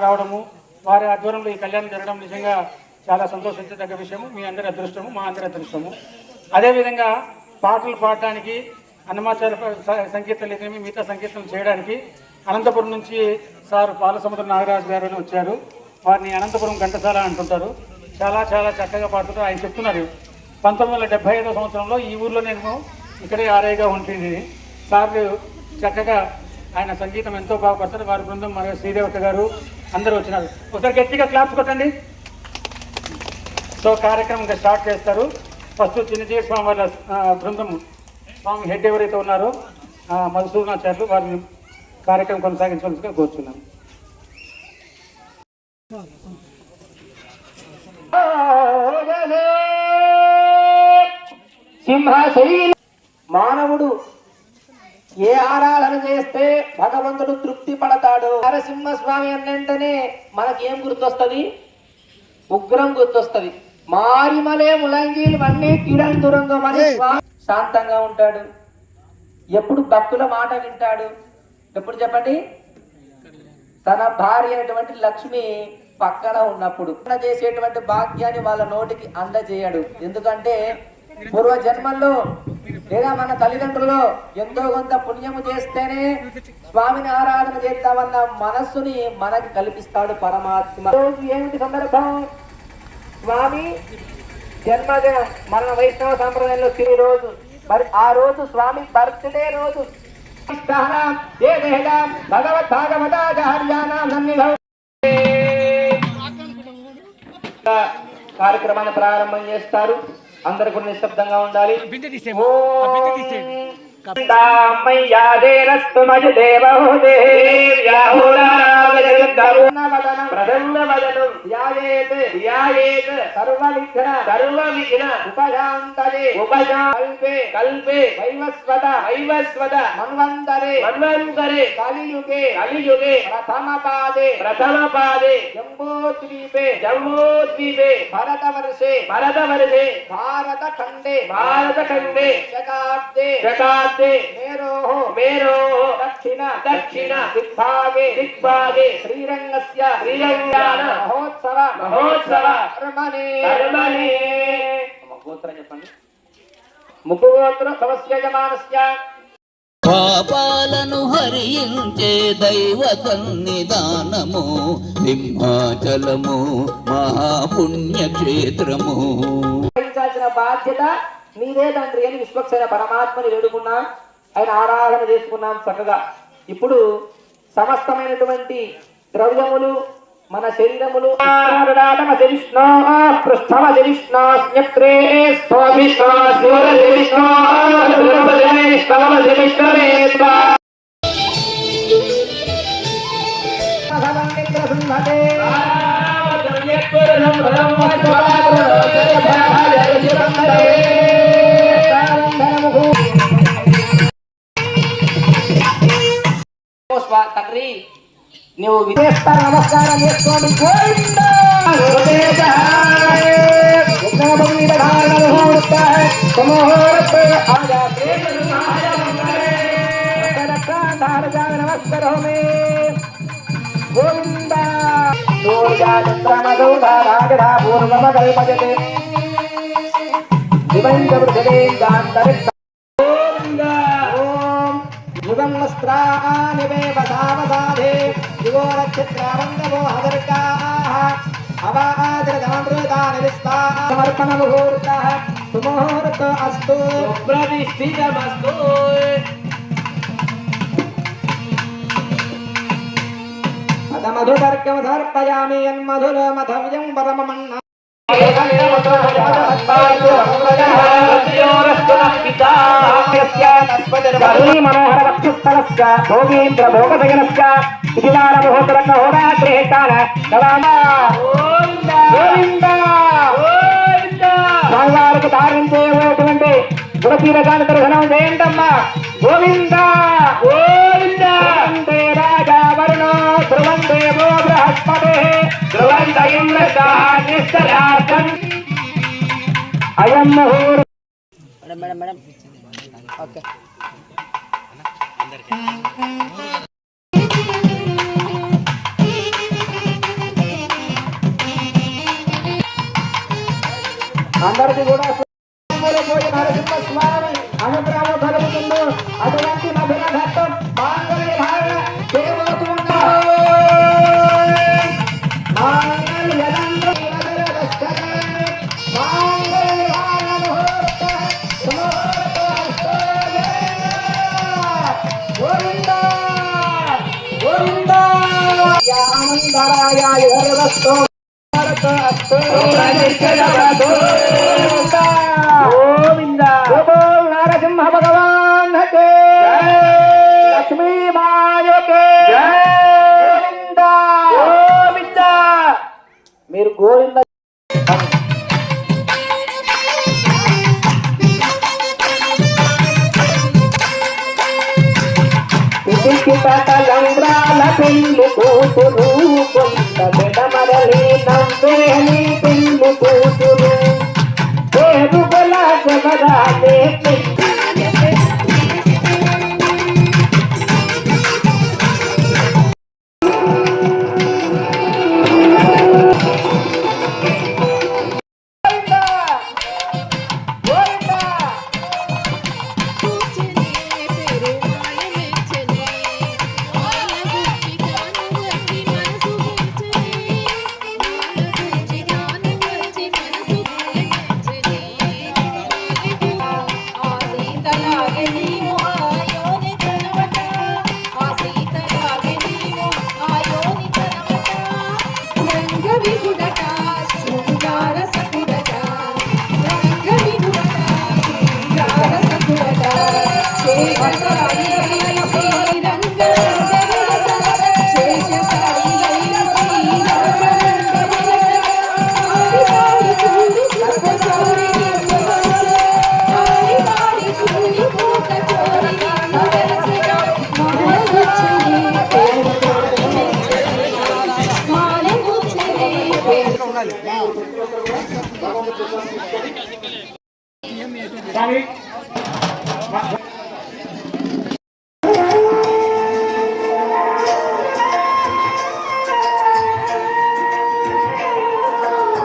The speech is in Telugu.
రావడము, వారి ఆధ్వర్యంలో ఈ కళ్యాణం జరగడం నిజంగా చాలా సంతోషించదగ్గ విషయము. మీ అందరి అదృష్టము, మా అందరి అదృష్టము. అదేవిధంగా పాటలు పాడడానికి, అన్నమాచార సంకీర్తనలు మిగతా సంకీర్తనలు చేయడానికి అనంతపురం నుంచి సార్ పాలసముద్ర నాగరాజు గారు వచ్చారు. వారిని అనంతపురం ఘంటసాల అంటుంటారు. చాలా చాలా చక్కగా పాడుతుంటారు. ఆయన చెప్తున్నారు 1975 సంవత్సరంలో ఈ ఊర్లో నేను ఇక్కడే ఆర్ఐగా ఉంటుంది. సార్లు చక్కగా ఆయన సంగీతం ఎంతో బాగుపడతారు. వారి బృందం మన శ్రీదేవత గారు అందరూ వచ్చినారు. ఒకసారి గట్టిగా క్లాప్స్ కొట్టండి. సో కార్యక్రమం స్టార్ట్ చేస్తారు. ఫస్ట్ చిన్నజీవి స్వామి వాళ్ళ బృందం, స్వామి హెడ్ ఎవరైతే ఉన్నారో మధుసూదనాచార్యులు, వారిని కార్యక్రమం కొనసాగించవలసిగా కోరుచున్నాను. మానవుడు ఏ ఆరాధన చేస్తే భగవంతుడు తృప్తి పడతాడు. నరసింహస్వామి అన్నంటనే మనకేం గుర్తొస్తుంది? ఉగ్రం గుర్తొస్తుంది. మారిమలే ములంగీలు అన్నీ కిరణ్ దురంగమని శాంతంగా ఉంటాడు. ఎప్పుడు భక్తుల మాట వింటాడు. ఎప్పుడు చెప్పండి? తన భార్య అయినటువంటి లక్ష్మి పక్కన ఉన్నప్పుడు చేసేటువంటి భాగ్యాన్ని వాళ్ళ నోటికి అందజేయడు. ఎందుకంటే పూర్వ జన్మల్లో లేదా మన తల్లిదండ్రులు ఎంతో కొంత పుణ్యము చేస్తేనే స్వామిని ఆరాధన చేద్దామన్న మనస్సుని మనకి కల్పిస్తాడు పరమాత్మ. రోజు ఏమిటి సందర్భం? స్వామి జన్మదినం. మన వైష్ణవ సాంప్రదాయంలో తిరిగి రోజు, మరి ఆ రోజు స్వామి బర్త్డే రోజు. భగవద్ కార్యక్రమాన్ని ప్రారంభం చేస్తారు. అందరు కూడా నిశ్శబ్దంగా ఉండాలి. భరతవర్షే భారతఖండే శతాబ్దే మేరోః దక్షిణ దిగ్భాగే శ్రీరంగస్య మహోత్సవ కర్మణే. గోత్రం చెప్పండి. ముఖగోత్ర సమస్య యజమానస్య పాపాలను హరించే దైవ సన్నిధానము సింహాచలము మహాపుణ్యక్షేత్రము. బాధ్యత నీదే తండ్రి అని విశ్వక్సేన పరమాత్మని వేడుకున్నాం. ఆయన ఆరాధన చేసుకున్నాం చక్కగా. ఇప్పుడు సమస్తమైనటువంటి ద్రవ్యములు మన శరీరములు తండ్రి నువ్వు విదేశ నమస్కారం చేసుకోండి. సమర్పణ ముహూర్త సుముహూర్త అస్తు ప్రతిష్ఠితమస్తు. మధుపర్కం సమర్పయామి యన్మధుర మధవ్యం పరమమన్న మనోహర వక్షస్థలస్య భోగేంద్ర భోగశయనస్య విధివారమహోత్తరక హోరాశ్రేష్టాల స్వామివారికి దారం చేయబోయేటువంటి గుణతీరకాన్ని దర్శనం చేయండమ్మా. గోవింద గోవింద రాజా వరుణో ధ్రువందేవో బృహస్పతి ధ్రువంత ఇంద్రస్తాన్ అయం ముహూర్త. Madam okay. అందరికీ కూడా పోయి నరసింహస్వామి అనుగ్రహం కలుగుతుందో అటువంటి మధుర ఘట్టం మాంగళ్య ధారణ చేయబోతున్నా నరసింహ భగవాన్ లక్ష్మీ మాయకే మీరు గోవింద లంబ్రాల పెళ్లి కూతురు కొంత బెడమరలి నవ్వేని పెళ్లి కూతురు పేరుగల జగదాలే స్వామి